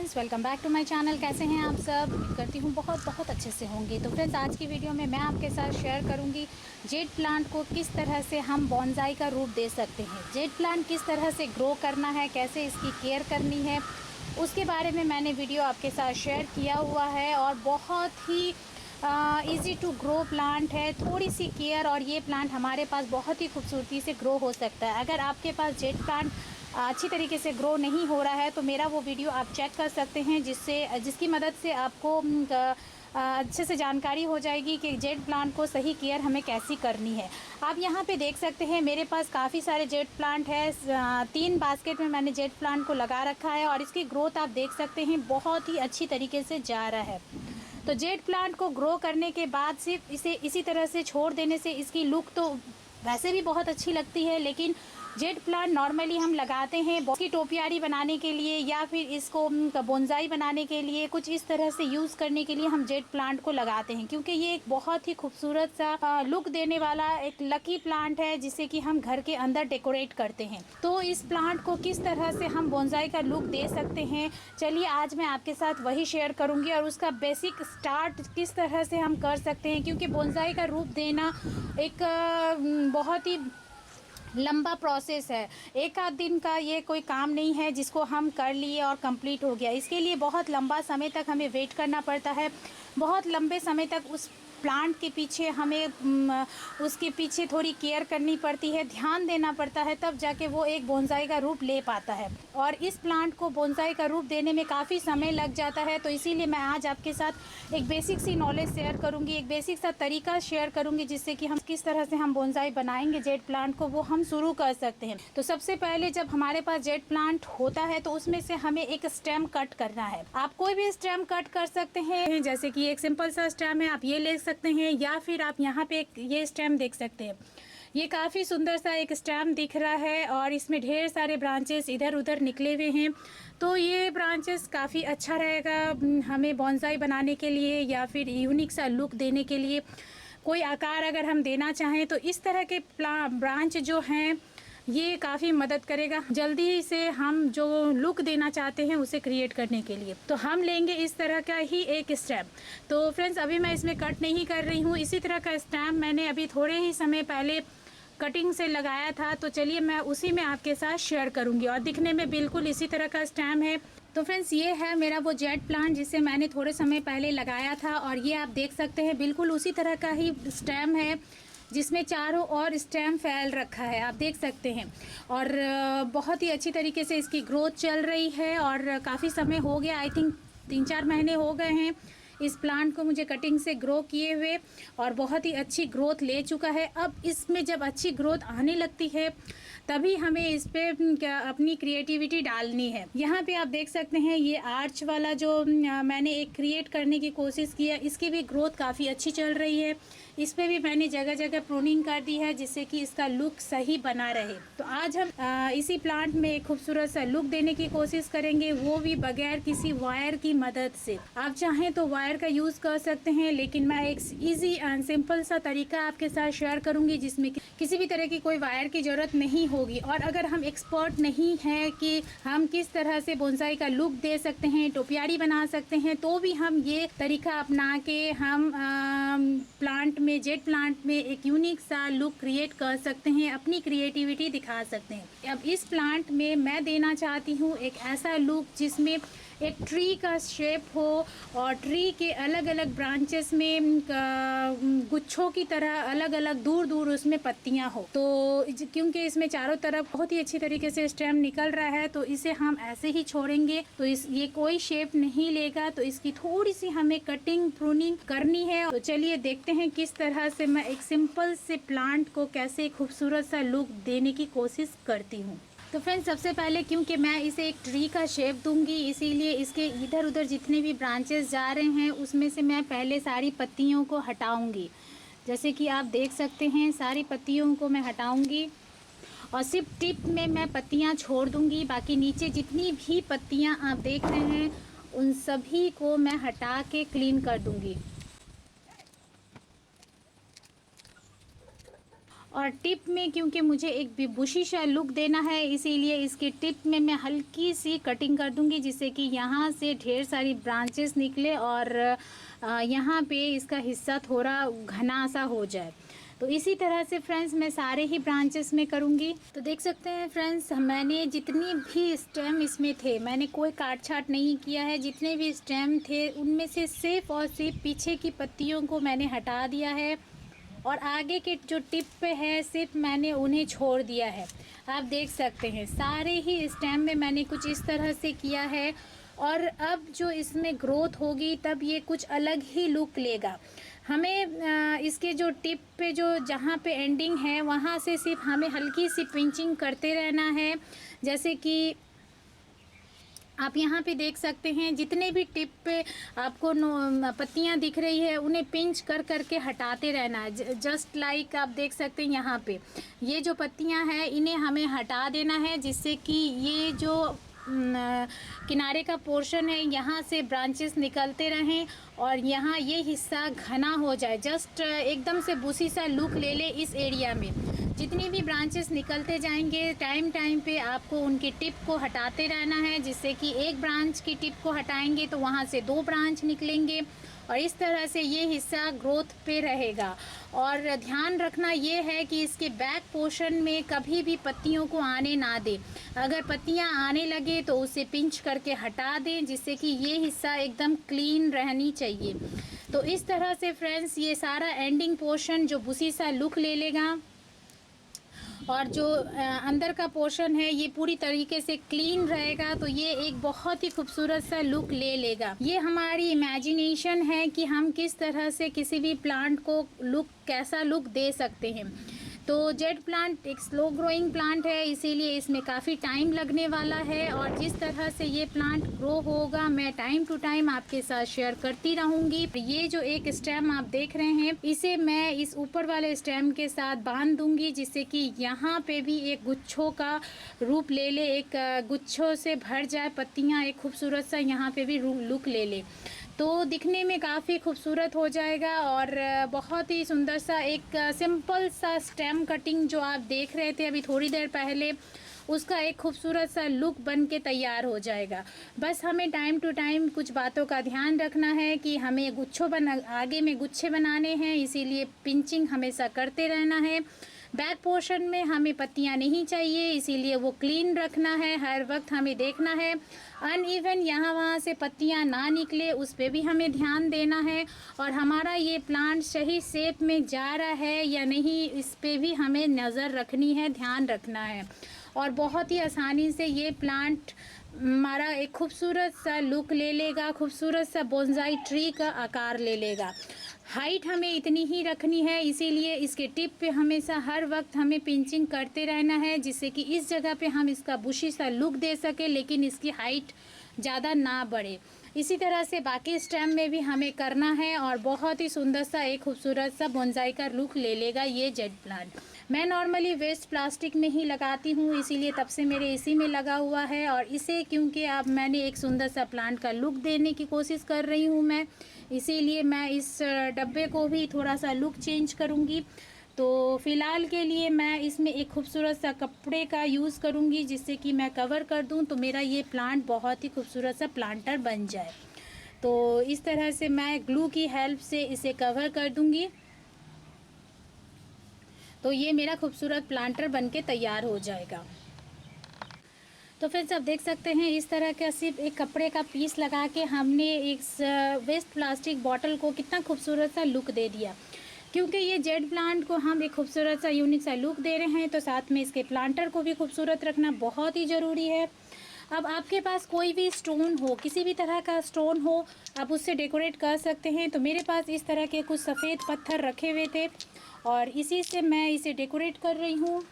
Friends, welcome back to my channel. कैसे हैं आप सब? उम्मीद करती हूँ बहुत बहुत अच्छे से होंगे। तो फ्रेंड्स, आज की वीडियो में मैं आपके साथ शेयर करूँगी जेड प्लांट को किस तरह से हम बॉन्साई का रूप दे सकते हैं। जेड प्लांट किस तरह से ग्रो करना है, कैसे इसकी केयर करनी है, उसके बारे में मैंने वीडियो आपके साथ शेयर किया हुआ है। और बहुत ही इजी टू ग्रो प्लांट है, थोड़ी सी केयर और ये प्लांट हमारे पास बहुत ही खूबसूरती से ग्रो हो सकता है। अगर आपके पास जेड प्लांट अच्छी तरीके से ग्रो नहीं हो रहा है तो मेरा वो वीडियो आप चेक कर सकते हैं, जिसकी मदद से आपको अच्छे से जानकारी हो जाएगी कि जेड प्लांट को सही केयर हमें कैसी करनी है। आप यहाँ पे देख सकते हैं मेरे पास काफ़ी सारे जेड प्लांट है। 3 बास्केट में मैंने जेड प्लांट को लगा रखा है और इसकी ग्रोथ आप देख सकते हैं बहुत ही अच्छी तरीके से जा रहा है। तो जेड प्लांट को ग्रो करने के बाद सिर्फ इसे इसी तरह से छोड़ देने से इसकी लुक तो वैसे भी बहुत अच्छी लगती है, लेकिन जेड प्लांट नॉर्मली हम लगाते हैं इसकी टोपियारी बनाने के लिए या फिर इसको बोनसाई बनाने के लिए, कुछ इस तरह से यूज़ करने के लिए हम जेड प्लांट को लगाते हैं, क्योंकि ये एक बहुत ही खूबसूरत सा लुक देने वाला एक लकी प्लांट है जिसे कि हम घर के अंदर डेकोरेट करते हैं। तो इस प्लांट को किस तरह से हम बोनसाई का लुक दे सकते हैं, चलिए आज मैं आपके साथ वही शेयर करूँगी और उसका बेसिक स्टार्ट किस तरह से हम कर सकते हैं, क्योंकि बोनसाई का रूप देना एक बहुत ही लंबा प्रोसेस है। एक आध दिन का ये कोई काम नहीं है जिसको हम कर लिए और कंप्लीट हो गया। इसके लिए बहुत लंबा समय तक हमें वेट करना पड़ता है। बहुत लंबे समय तक उस प्लांट के पीछे हमें उसके पीछे थोड़ी केयर करनी पड़ती है, ध्यान देना पड़ता है, तब जाके वो एक बोनसाई का रूप ले पाता है। और इस प्लांट को बोनसाई का रूप देने में काफ़ी समय लग जाता है। तो इसीलिए मैं आज आपके साथ एक बेसिक सी नॉलेज शेयर करूंगी, एक बेसिक सा तरीका शेयर करूंगी जिससे कि हम किस तरह से हम बोनसाई बनाएंगे जेड प्लांट को, वो हम शुरू कर सकते हैं। तो सबसे पहले जब हमारे पास जेड प्लांट होता है तो उसमें से हमें एक स्टेम कट करना है। आप कोई भी स्टेम कट कर सकते हैं, जैसे कि एक सिंपल सा स्टेम है, आप ये ले सकते हैं, या फिर आप यहाँ पे ये स्टेम देख सकते हैं। ये काफ़ी सुंदर सा एक स्टेम दिख रहा है और इसमें ढेर सारे ब्रांचेस इधर उधर निकले हुए हैं। तो ये ब्रांचेस काफ़ी अच्छा रहेगा हमें बोनसाई बनाने के लिए या फिर यूनिक सा लुक देने के लिए। कोई आकार अगर हम देना चाहें तो इस तरह के ब्रांच जो हैं ये काफ़ी मदद करेगा जल्दी से हम जो लुक देना चाहते हैं उसे क्रिएट करने के लिए। तो हम लेंगे इस तरह का ही एक स्टेम। तो फ्रेंड्स, अभी मैं इसमें कट नहीं कर रही हूँ। इसी तरह का स्टेम मैंने अभी थोड़े ही समय पहले कटिंग से लगाया था, तो चलिए मैं उसी में आपके साथ शेयर करूंगी। और दिखने में बिल्कुल इसी तरह का स्टेम है। तो फ्रेंड्स, ये है मेरा वो जेड प्लांट जिसे मैंने थोड़े समय पहले लगाया था और ये आप देख सकते हैं बिल्कुल उसी तरह का ही स्टेम है जिसमें चारों ओर स्टेम फैल रखा है, आप देख सकते हैं। और बहुत ही अच्छी तरीके से इसकी ग्रोथ चल रही है और काफ़ी समय हो गया, आई थिंक 3-4 महीने हो गए हैं इस प्लांट को मुझे कटिंग से ग्रो किए हुए, और बहुत ही अच्छी ग्रोथ ले चुका है। अब इसमें जब अच्छी ग्रोथ आने लगती है तभी हमें इस पे अपनी क्रिएटिविटी डालनी है। यहाँ पे आप देख सकते हैं ये आर्च वाला जो मैंने एक क्रिएट करने की कोशिश की है, इसकी भी ग्रोथ काफ़ी अच्छी चल रही है। इस पे भी मैंने जगह जगह प्रूनिंग कर दी है जिससे कि इसका लुक सही बना रहे। तो आज हम इसी प्लांट में एक खूबसूरत सा लुक देने की कोशिश करेंगे, वो भी बगैर किसी वायर की मदद से। आप चाहें तो वायर का यूज़ कर सकते हैं, लेकिन मैं एक इजी एंड सिंपल सा तरीका आपके साथ शेयर करूंगी जिसमें किसी भी तरह की कोई वायर की ज़रूरत नहीं होगी। और अगर हम एक्सपर्ट नहीं हैं कि हम किस तरह से बोनसाई का लुक दे सकते हैं, टोपियारी बना सकते हैं, तो भी हम ये तरीका अपना के हम प्लांट में जेड प्लांट में एक यूनिक सा लुक क्रिएट कर सकते हैं, अपनी क्रिएटिविटी दिखा सकते हैं। अब इस प्लांट में मैं देना चाहती हूँ एक ऐसा लुक जिसमें एक ट्री का शेप हो और ट्री के अलग अलग ब्रांचेस में गुच्छों की तरह अलग अलग दूर दूर उसमें पत्तियां हो। तो क्योंकि इसमें चारों तरफ बहुत ही अच्छी तरीके से स्टेम निकल रहा है तो इसे हम ऐसे ही छोड़ेंगे तो ये कोई शेप नहीं लेगा। तो इसकी थोड़ी सी हमें कटिंग प्रूनिंग करनी है। तो चलिए देखते हैं किस तरह से मैं एक सिंपल से प्लांट को कैसे खूबसूरत सा लुक देने की कोशिश करती हूँ। तो फ्रेंड्स, सबसे पहले क्योंकि मैं इसे एक ट्री का शेप दूंगी इसीलिए इसके इधर उधर जितने भी ब्रांचेस जा रहे हैं उसमें से मैं पहले सारी पत्तियों को हटाऊंगी। जैसे कि आप देख सकते हैं सारी पत्तियों को मैं हटाऊंगी और सिर्फ टिप में मैं पत्तियां छोड़ दूंगी। बाकी नीचे जितनी भी पत्तियां आप देख रहे हैं उन सभी को मैं हटा के क्लीन कर दूंगी। और टिप में क्योंकि मुझे एक बुशी सा लुक देना है, इसीलिए इसकी टिप में मैं हल्की सी कटिंग कर दूंगी, जिससे कि यहाँ से ढेर सारी ब्रांचेस निकले और यहाँ पे इसका हिस्सा थोड़ा घना सा हो जाए। तो इसी तरह से फ्रेंड्स मैं सारे ही ब्रांचेस में करूँगी। तो देख सकते हैं फ्रेंड्स, मैंने जितनी भी स्टेम इसमें थे, मैंने कोई काट छाट नहीं किया है। जितने भी स्टेम थे उनमें से सिर्फ और सिर्फ पीछे की पत्तियों को मैंने हटा दिया है और आगे के जो टिप पे है सिर्फ मैंने उन्हें छोड़ दिया है। आप देख सकते हैं सारे ही स्टेम में मैंने कुछ इस तरह से किया है और अब जो इसमें ग्रोथ होगी तब ये कुछ अलग ही लुक लेगा। हमें इसके जो टिप पे जो जहाँ पे एंडिंग है वहाँ से सिर्फ हमें हल्की सी पिंचिंग करते रहना है। जैसे कि आप यहाँ पे देख सकते हैं जितने भी टिप पे आपको पत्तियाँ दिख रही है उन्हें पिंच कर करके हटाते रहना है। जस्ट लाइक आप देख सकते हैं यहाँ पे ये जो पत्तियाँ हैं इन्हें हमें हटा देना है, जिससे कि ये जो किनारे का पोर्शन है यहाँ से ब्रांचेस निकलते रहें और यहाँ ये हिस्सा घना हो जाए, जस्ट एकदम से बुशी सा लुक ले ले इस एरिया में। जितनी भी ब्रांचेस निकलते जाएंगे टाइम टाइम पे आपको उनकी टिप को हटाते रहना है, जिससे कि एक ब्रांच की टिप को हटाएंगे तो वहाँ से 2 ब्रांच निकलेंगे और इस तरह से ये हिस्सा ग्रोथ पे रहेगा। और ध्यान रखना ये है कि इसके बैक पोर्शन में कभी भी पत्तियों को आने ना दें। अगर पत्तियां आने लगे तो उसे पिंच करके हटा दें, जिससे कि ये हिस्सा एकदम क्लीन रहनी चाहिए। तो इस तरह से फ्रेंड्स ये सारा एंडिंग पोर्शन जो बुशी सा लुक ले लेगा और जो अंदर का पोर्शन है ये पूरी तरीके से क्लीन रहेगा, तो ये एक बहुत ही खूबसूरत सा लुक ले लेगा। ये हमारी इमेजिनेशन है कि हम किस तरह से किसी भी प्लांट को कैसा लुक दे सकते हैं। तो जेड प्लांट एक स्लो ग्रोइंग प्लांट है, इसीलिए इसमें काफ़ी टाइम लगने वाला है और जिस तरह से ये प्लांट ग्रो होगा मैं टाइम टू टाइम आपके साथ शेयर करती रहूँगी। ये जो एक स्टेम आप देख रहे हैं इसे मैं इस ऊपर वाले स्टेम के साथ बांध दूंगी, जिससे कि यहाँ पे भी एक गुच्छों का रूप ले ले, एक गुच्छों से भर जाए पत्तियाँ, एक खूबसूरत सा यहाँ पे भी लुक ले ले, तो दिखने में काफ़ी खूबसूरत हो जाएगा। और बहुत ही सुंदर सा एक सिंपल सा स्टेम कटिंग जो आप देख रहे थे अभी थोड़ी देर पहले, उसका एक खूबसूरत सा लुक बन के तैयार हो जाएगा। बस हमें टाइम टू टाइम कुछ बातों का ध्यान रखना है कि हमें आगे में गुच्छे बनाने हैं, इसीलिए पिंचिंग हमेशा करते रहना है। बैक पोर्शन में हमें पत्तियां नहीं चाहिए, इसीलिए वो क्लीन रखना है, हर वक्त हमें देखना है अनइवन यहाँ वहाँ से पत्तियां ना निकले, उस पर भी हमें ध्यान देना है। और हमारा ये प्लांट सही शेप में जा रहा है या नहीं इस पर भी हमें नज़र रखनी है, ध्यान रखना है। और बहुत ही आसानी से ये प्लांट हमारा एक खूबसूरत सा लुक ले लेगा, खूबसूरत सा बोनसाई ट्री का आकार ले लेगा। हाइट हमें इतनी ही रखनी है, इसीलिए इसके टिप पे हमेशा हर वक्त हमें पिंचिंग करते रहना है, जिससे कि इस जगह पे हम इसका बुशी सा लुक दे सके लेकिन इसकी हाइट ज़्यादा ना बढ़े। इसी तरह से बाकी स्टेम में भी हमें करना है और बहुत ही सुंदर सा एक खूबसूरत सा बोनसाई का लुक ले लेगा ये जेड प्लांट। मैं नॉर्मली वेस्ट प्लास्टिक में ही लगाती हूँ, इसीलिए तब से मेरे इसी में लगा हुआ है। और इसे क्योंकि अब मैंने एक सुंदर सा प्लांट का लुक देने की कोशिश कर रही हूँ मैं, इसीलिए मैं इस डब्बे को भी थोड़ा सा लुक चेंज करूँगी। तो फ़िलहाल के लिए मैं इसमें एक खूबसूरत सा कपड़े का यूज़ करूँगी, जिससे कि मैं कवर कर दूँ तो मेरा ये प्लांट बहुत ही खूबसूरत सा प्लांटर बन जाए। तो इस तरह से मैं ग्लू की हेल्प से इसे कवर कर दूँगी, तो ये मेरा खूबसूरत प्लांटर बनके तैयार हो जाएगा। तो फ्रेंड्स आप देख सकते हैं इस तरह का सिर्फ एक कपड़े का पीस लगा के हमने एक वेस्ट प्लास्टिक बॉटल को कितना खूबसूरत सा लुक दे दिया। क्योंकि ये जेड प्लांट को हम एक खूबसूरत सा यूनिक सा लुक दे रहे हैं, तो साथ में इसके प्लांटर को भी खूबसूरत रखना बहुत ही ज़रूरी है। अब आपके पास कोई भी स्टोन हो, किसी भी तरह का स्टोन हो, आप उससे डेकोरेट कर सकते हैं। तो मेरे पास इस तरह के कुछ सफ़ेद पत्थर रखे हुए थे और इसी से मैं इसे डेकोरेट कर रही हूँ।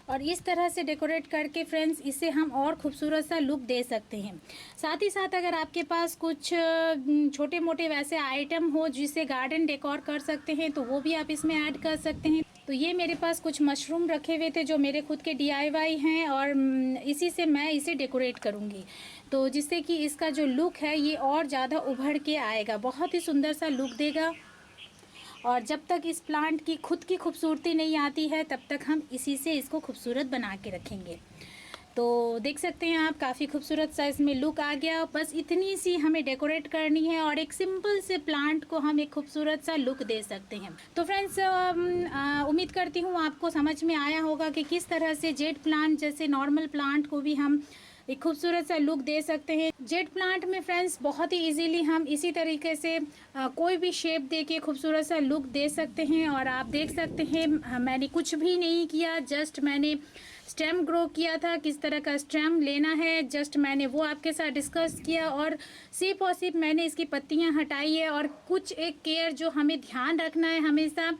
और इस तरह से डेकोरेट करके फ्रेंड्स इसे हम और ख़ूबसूरत सा लुक दे सकते हैं। साथ ही साथ अगर आपके पास कुछ छोटे मोटे वैसे आइटम हो जिसे गार्डन डेकोर कर सकते हैं तो वो भी आप इसमें ऐड कर सकते हैं। तो ये मेरे पास कुछ मशरूम रखे हुए थे जो मेरे खुद के DIY हैं और इसी से मैं इसे डेकोरेट करूँगी। तो जिससे कि इसका जो लुक है ये और ज़्यादा उभर के आएगा, बहुत ही सुंदर सा लुक देगा। और जब तक इस प्लांट की खुद की खूबसूरती नहीं आती है तब तक हम इसी से इसको खूबसूरत बना के रखेंगे। तो देख सकते हैं आप, काफ़ी खूबसूरत सा इसमें लुक आ गया। बस इतनी सी हमें डेकोरेट करनी है और एक सिंपल से प्लांट को हम एक खूबसूरत सा लुक दे सकते हैं। तो फ्रेंड्स, उम्मीद करती हूँ आपको समझ में आया होगा कि किस तरह से जेड प्लांट जैसे नॉर्मल प्लांट को भी हम एक खूबसूरत सा लुक दे सकते हैं। जेड प्लांट में फ्रेंड्स बहुत ही इजीली हम इसी तरीके से कोई भी शेप दे के खूबसूरत सा लुक दे सकते हैं। और आप देख सकते हैं मैंने कुछ भी नहीं किया, जस्ट मैंने स्टेम ग्रो किया था, किस तरह का स्टेम लेना है जस्ट मैंने वो आपके साथ डिस्कस किया। और सिर्फ और सिर्फ मैंने इसकी पत्तियां हटाई है और कुछ एक केयर जो हमें ध्यान रखना है हमेशा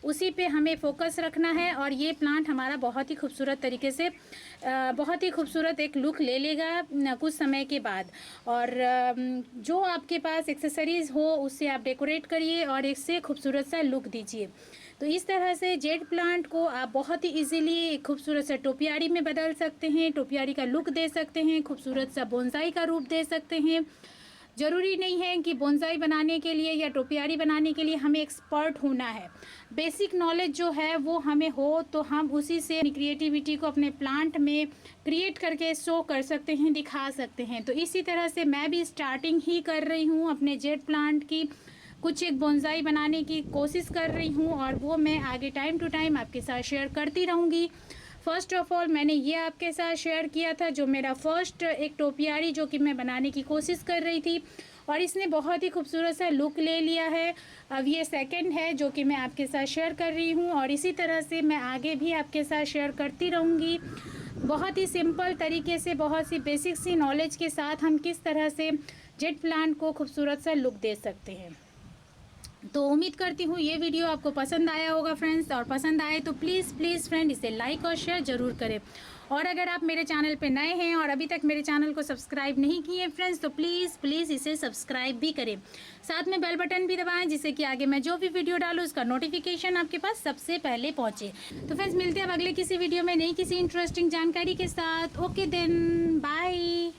उसी पे हमें फोकस रखना है। और ये प्लांट हमारा बहुत ही खूबसूरत तरीके से बहुत ही खूबसूरत एक लुक ले लेगा कुछ समय के बाद। और जो आपके पास एक्सेसरीज़ हो उससे आप डेकोरेट करिए और इससे खूबसूरत सा लुक दीजिए। तो इस तरह से जेड प्लांट को आप बहुत ही इजीली खूबसूरत सा टोपियारी में बदल सकते हैं, टोपियारी का लुक दे सकते हैं, खूबसूरत सा बोनसाई का रूप दे सकते हैं। ज़रूरी नहीं है कि बोनसाई बनाने के लिए या टोपियारी बनाने के लिए हमें एक्सपर्ट होना है। बेसिक नॉलेज जो है वो हमें हो तो हम उसी से क्रिएटिविटी को अपने प्लांट में क्रिएट करके शो कर सकते हैं, दिखा सकते हैं। तो इसी तरह से मैं भी स्टार्टिंग ही कर रही हूँ अपने जेड प्लांट की, कुछ एक बोनसाई बनाने की कोशिश कर रही हूँ और वो मैं आगे टाइम टू टाइम आपके साथ शेयर करती रहूँगी। फ़र्स्ट ऑफ़ ऑल मैंने ये आपके साथ शेयर किया था जो मेरा फर्स्ट एक टोपियारी जो कि मैं बनाने की कोशिश कर रही थी और इसने बहुत ही खूबसूरत सा लुक ले लिया है। अब ये सेकंड है जो कि मैं आपके साथ शेयर कर रही हूँ और इसी तरह से मैं आगे भी आपके साथ शेयर करती रहूँगी। बहुत ही सिंपल तरीके से, बहुत सी बेसिक सी नॉलेज के साथ हम किस तरह से जेड प्लांट को खूबसूरत सा लुक दे सकते हैं। तो उम्मीद करती हूँ ये वीडियो आपको पसंद आया होगा फ्रेंड्स, और पसंद आए तो प्लीज़ फ्रेंड इसे लाइक और शेयर ज़रूर करें। और अगर आप मेरे चैनल पे नए हैं और अभी तक मेरे चैनल को सब्सक्राइब नहीं किए फ्रेंड्स तो प्लीज़ इसे सब्सक्राइब भी करें, साथ में बेल बटन भी दबाएं जिससे कि आगे मैं जो भी वीडियो डालूँ उसका नोटिफिकेशन आपके पास सबसे पहले पहुँचे। तो फ्रेंड्स मिलते हैं अब अगले किसी वीडियो में नई किसी इंटरेस्टिंग जानकारी के साथ। Okay then, bye.